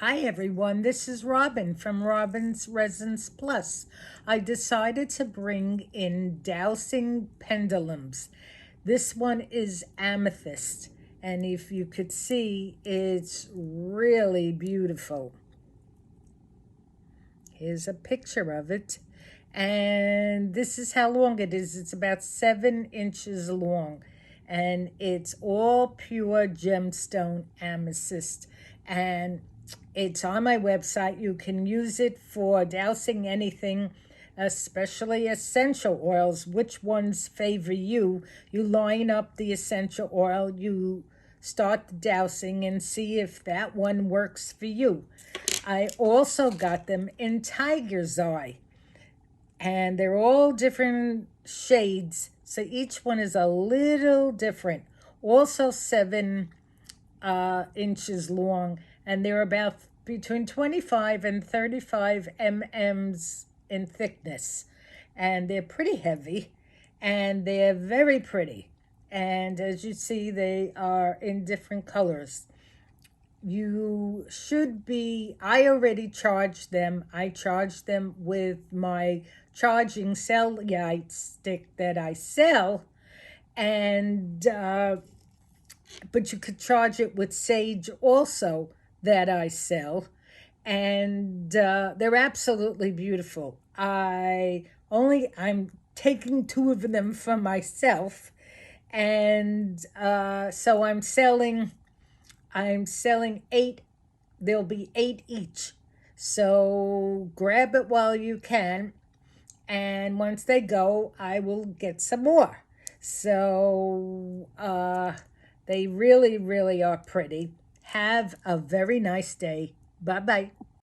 Hi everyone, this is Robin from Robin's Resins Plus. I decided to bring in dowsing pendulums. This one is amethyst, and if you could see, it's really beautiful. Here's a picture of it, and this is how long it is. It's about 7 inches long, and it's all pure gemstone amethyst, and it's on my website. You can use it for dousing anything, especially essential oils. Which ones favor you? You line up the essential oil, you start the dousing and see if that one works for you. I also got them in tiger's eye, and they're all different shades, so each one is a little different. Also 7 inches long, and they're about between 25 and 35 mm's in thickness, and they're pretty heavy, and they're very pretty. And as you see, they are in different colors. You should be, I already charged them. I charged them with my charging cellulite stick that I sell, and but you could charge it with sage also that I sell, and they're absolutely beautiful. I'm taking 2 of them for myself, and so I'm selling 8. There'll be 8 each. So grab it while you can, and once they go, I will get some more. So they really, really are pretty. Have a very nice day. Bye-bye.